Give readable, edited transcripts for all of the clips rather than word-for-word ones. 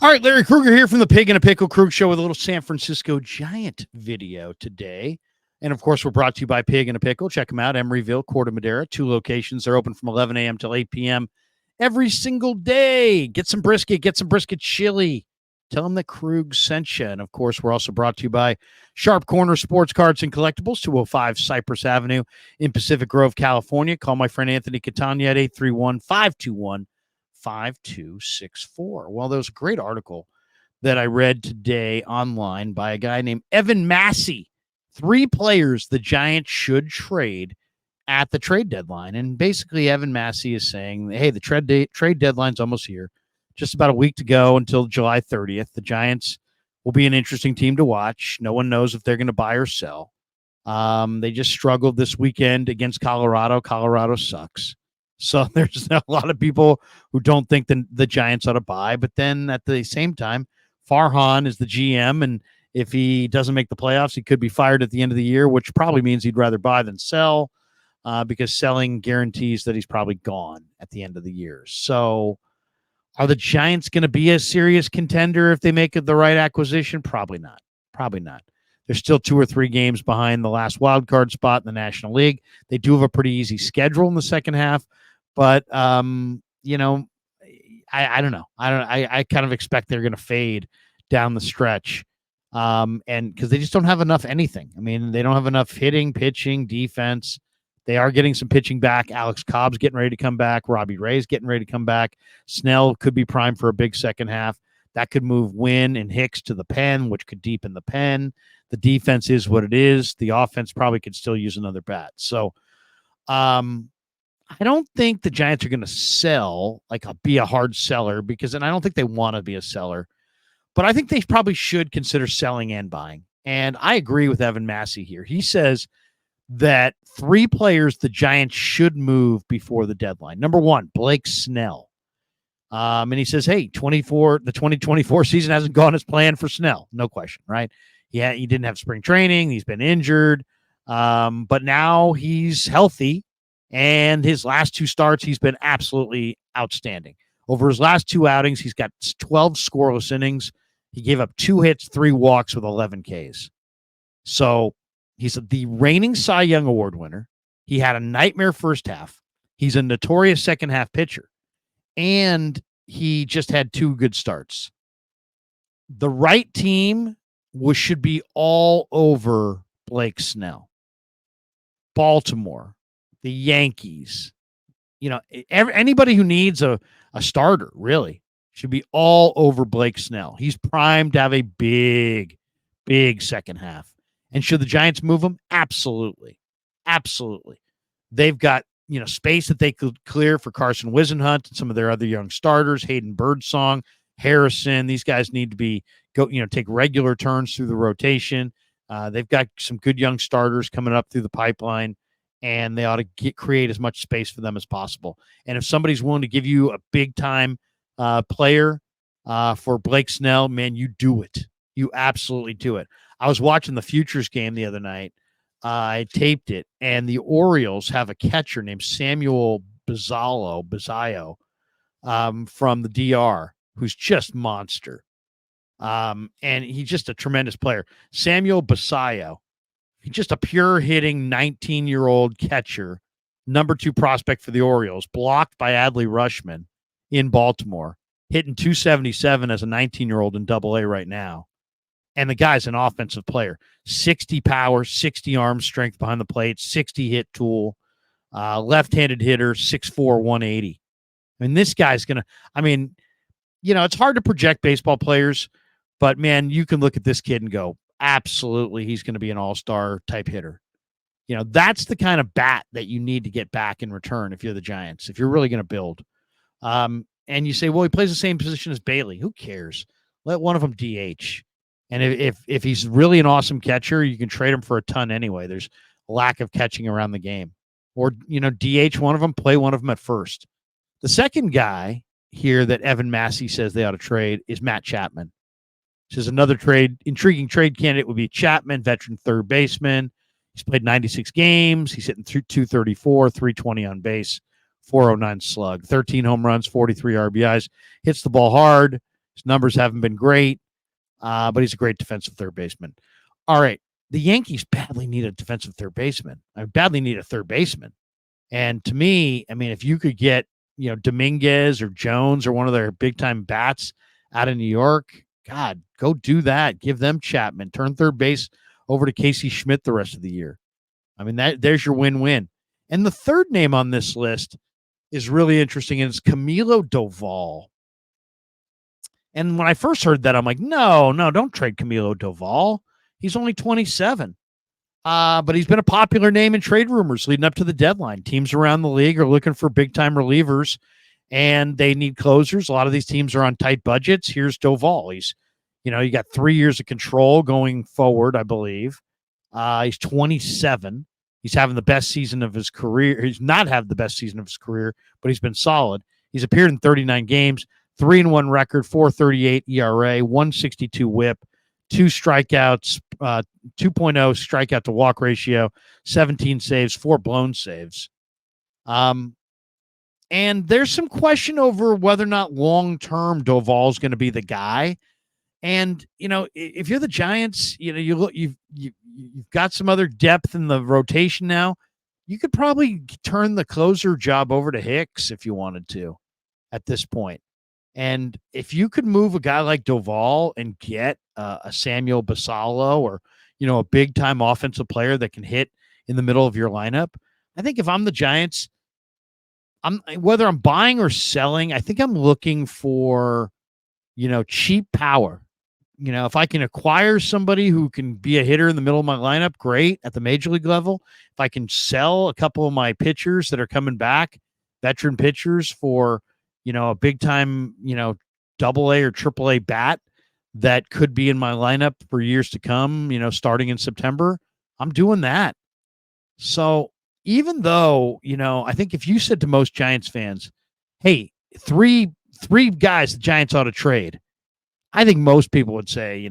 All right, Larry Krueger here from the Pig and a Pickle Krug Show with a little San Francisco Giant video today. And of course, we're brought to you by Pig and a Pickle. Check them out, Emeryville, Corte Madera, 2 locations. They're open from 11 a.m. till 8 p.m. every single day. Get some brisket chili. Tell them that Krug sent you. And of course, we're also brought to you by Sharp Corner Sports Cards and Collectibles, 205 Cypress Avenue in Pacific Grove, California. Call my friend Anthony Catania at 831-521-5264. Well, there was a great article that I read today online by a guy named Evan Massey. 3 players the Giants should trade at the trade deadline. And basically, Evan Massey is saying, hey, the trade deadline's almost here. Just about a week to go until July 30th. The Giants will be an interesting team to watch. No one knows if they're going to buy or sell. They just struggled this weekend against Colorado. Colorado sucks. So there's a lot of people who don't think the Giants ought to buy. But then at the same time, Farhan is the GM, and if he doesn't make the playoffs, he could be fired at the end of the year, which probably means he'd rather buy than sell, because selling guarantees that he's probably gone at the end of the year. So are the Giants going to be a serious contender if they make the right acquisition? Probably not. Probably not. They're still 2 or 3 games behind the last wild card spot in the National League. They do have a pretty easy schedule in the second half, but I don't know. I kind of expect they're going to fade down the stretch, and because they just don't have enough anything. I mean, they don't have enough hitting, pitching, defense. They are getting some pitching back. Alex Cobb's getting ready to come back. Robbie Ray's getting ready to come back. Snell could be primed for a big second half. That could move Wynn and Hicks to the pen, which could deepen the pen. The defense is what it is. The offense probably could still use another bat. So I don't think the Giants are going to sell, be a hard seller, and I don't think they want to be a seller. But I think they probably should consider selling and buying. And I agree with Evan Massey here. He says that 3 players the Giants should move before the deadline. Number 1, Blake Snell. And he says, hey, the 2024 season hasn't gone as planned for Snell. No question, right? Yeah, he didn't have spring training. He's been injured. But now he's healthy. And his last 2 starts, he's been absolutely outstanding. Over his last 2 outings, he's got 12 scoreless innings. He gave up 2 hits, 3 walks with 11 Ks. So he's the reigning Cy Young Award winner. He had a nightmare first half. He's a notorious second half pitcher. And he just had 2 good starts. The right team should be all over Blake Snell. Baltimore, the Yankees, anybody who needs a starter really should be all over Blake Snell. He's primed to have a big, big second half. And should the Giants move him? Absolutely. Absolutely. They've got, space that they could clear for Carson Wisenhunt and some of their other young starters, Hayden Birdsong, Harrison. These guys need to take regular turns through the rotation. They've got some good young starters coming up through the pipeline, and they ought to create as much space for them as possible. And if somebody's willing to give you a big-time player for Blake Snell, man, you do it. You absolutely do it. I was watching the Futures game the other night. I taped it, and the Orioles have a catcher named Samuel Basallo from the DR, who's just monster. And he's just a tremendous player. Samuel Basallo, he's just a pure hitting 19-year-old catcher, number 2 prospect for the Orioles, blocked by Adley Rutschman in Baltimore, hitting 277 as a 19-year-old in Double-A right now. And the guy's an offensive player. 60 power, 60 arm strength behind the plate, 60 hit tool, left-handed hitter, 6'4", 180. I mean, this guy's going to – it's hard to project baseball players, but, man, you can look at this kid and go, absolutely, he's going to be an all-star type hitter. That's the kind of bat that you need to get back in return if you're the Giants, if you're really going to build. And you say, well, he plays the same position as Bailey. Who cares? Let one of them DH. And if he's really an awesome catcher, you can trade him for a ton anyway. There's a lack of catching around the game. Or, DH one of them, play one of them at first. The second guy here that Evan Massey says they ought to trade is Matt Chapman. Says another intriguing trade candidate would be Chapman, veteran third baseman. He's played 96 games. He's hitting 234, 320 on base, 409 slug, 13 home runs, 43 RBIs. Hits the ball hard. His numbers haven't been great, but he's a great defensive third baseman. All right. The Yankees badly need a defensive third baseman. I badly need a third baseman. And to me, I mean, if you could get, Dominguez or Jones or one of their big time bats out of New York, God, go do that. Give them Chapman. Turn third base over to Casey Schmidt the rest of the year. I mean, there's your win-win. And the third name on this list is really interesting, and it's Camilo Doval. And when I first heard that, I'm like, no, don't trade Camilo Doval. He's only 27. But he's been a popular name in trade rumors leading up to the deadline. Teams around the league are looking for big-time relievers, and they need closers. A lot of these teams are on tight budgets. Here's Doval. He's, you got 3 years of control going forward, I believe. He's 27. He's having the best season of his career. He's not having the best season of his career, but he's been solid. He's appeared in 39 games, 3-1 record, 4.38 ERA, 162 WHIP, 2 strikeouts, 2.0 strikeout to walk ratio, 17 saves, 4 blown saves. And there's some question over whether or not long-term Doval's going to be the guy. And, if you're the Giants, you've got some other depth in the rotation now. You could probably turn the closer job over to Hicks if you wanted to at this point. And if you could move a guy like Doval and get a Samuel Basallo or, a big-time offensive player that can hit in the middle of your lineup, I think if I'm the Giants, whether I'm buying or selling, I think I'm looking for, cheap power. If I can acquire somebody who can be a hitter in the middle of my lineup, great at the major league level. If I can sell a couple of my pitchers that are coming back, veteran pitchers for, a big time, double A or triple A bat that could be in my lineup for years to come, starting in September, I'm doing that. So even though, I think if you said to most Giants fans, hey, three guys the Giants ought to trade, I think most people would say,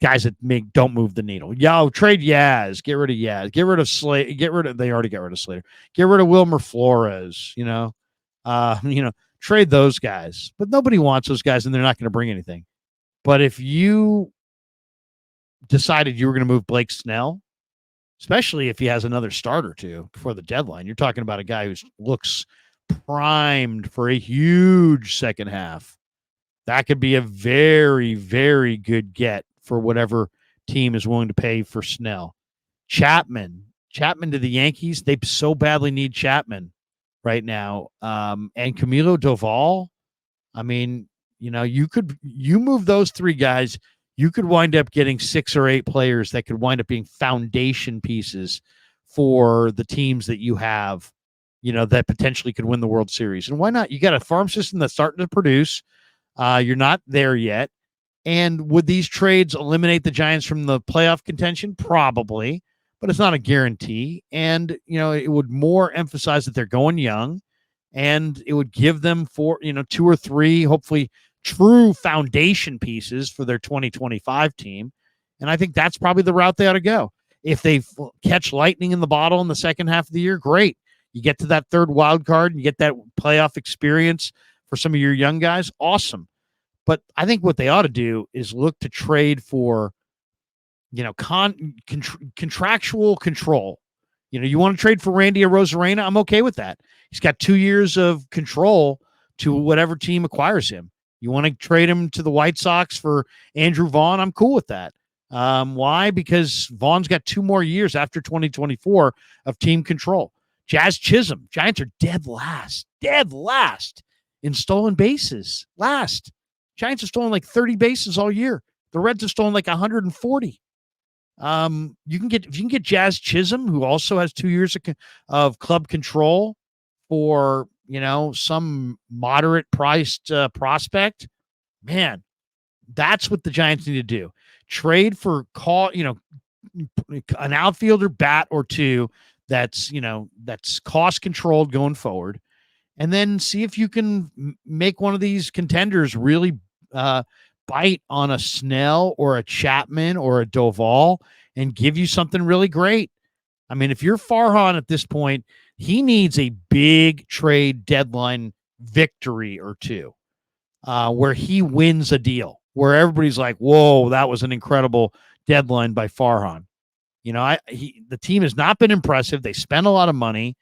guys that don't move the needle. Trade Yaz, get rid of Yaz, get rid of Slater, they already got rid of Slater. Get rid of Wilmer Flores, trade those guys. But nobody wants those guys, and they're not going to bring anything. But if you decided you were going to move Blake Snell, especially if he has another start or two before the deadline, you're talking about a guy who looks primed for a huge second half. That could be a very, very good get for whatever team is willing to pay for Snell. Chapman to the Yankees. They so badly need Chapman right now. And Camilo Doval, I mean, you move those 3 guys, you could wind up getting 6 or 8 players that could wind up being foundation pieces for the teams that you have, that potentially could win the World Series. And why not? You got a farm system that's starting to produce. You're not there yet. And would these trades eliminate the Giants from the playoff contention? Probably, but it's not a guarantee. And, it would more emphasize that they're going young, and it would give them 2 or 3, hopefully true foundation pieces for their 2025 team. And I think that's probably the route they ought to go. If they catch lightning in the bottle in the second half of the year, great. You get to that third wild card and you get that playoff experience for some of your young guys, awesome. But I think what they ought to do is look to trade for, contractual control. You want to trade for Randy Arozarena? I'm okay with that. He's got 2 years of control to whatever team acquires him. You want to trade him to the White Sox for Andrew Vaughn? I'm cool with that. Why? Because Vaughn's got 2 more years after 2024 of team control. Jazz Chisholm, Giants are dead last in stolen bases. Giants have stolen like 30 bases all year. The Reds have stolen like 140. If you can get Jazz Chisholm, who also has 2 years of club control for, some moderate priced prospect, man, that's what the Giants need to do. Trade for an outfielder bat or 2 that's cost controlled going forward, and then see if you can make one of these contenders really bite on a Snell or a Chapman or a Doval and give you something really great. I mean, if you're Farhan at this point, he needs a big trade deadline victory or 2. where he wins a deal, where everybody's like, whoa, that was an incredible deadline by Farhan. The team has not been impressive. They spent a lot of money.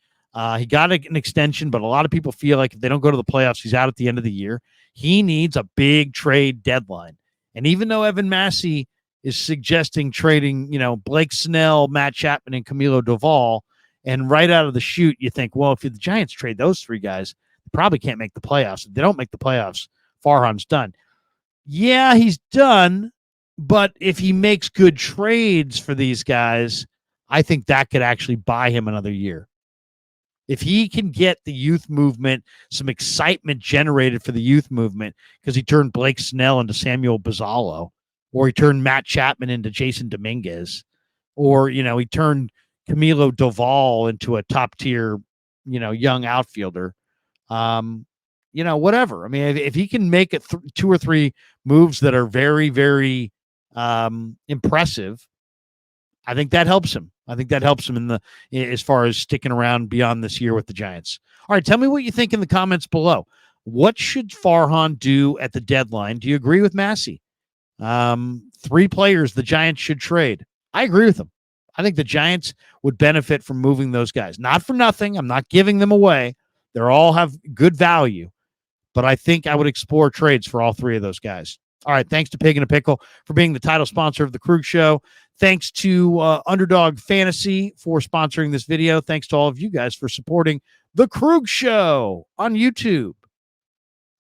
He got an extension, but a lot of people feel like if they don't go to the playoffs, he's out at the end of the year. He needs a big trade deadline. And even though Evan Massey is suggesting trading, Blake Snell, Matt Chapman, and Camilo Doval, and right out of the chute, you think, well, if the Giants trade those three guys, they probably can't make the playoffs. If they don't make the playoffs, Farhan's done. Yeah, he's done. But if he makes good trades for these guys, I think that could actually buy him another year. If he can get the youth movement, some excitement generated for the youth movement, because he turned Blake Snell into Samuel Bazzalo, or he turned Matt Chapman into Jason Dominguez, or, he turned Camilo Doval into a top tier, young outfielder. Whatever. I mean, if he can make it 2 or 3 moves that are very, very impressive, I think that helps him. I think that helps him as far as sticking around beyond this year with the Giants. All right, tell me what you think in the comments below. What should Farhan do at the deadline? Do you agree with Massey? 3 players the Giants should trade. I agree with him. I think the Giants would benefit from moving those guys. Not for nothing. I'm not giving them away. They all have good value. But I think I would explore trades for all 3 of those guys. All right, thanks to Pig and a Pickle for being the title sponsor of the Krug Show. Thanks to Underdog Fantasy for sponsoring this video. Thanks to all of you guys for supporting the Krug Show on YouTube.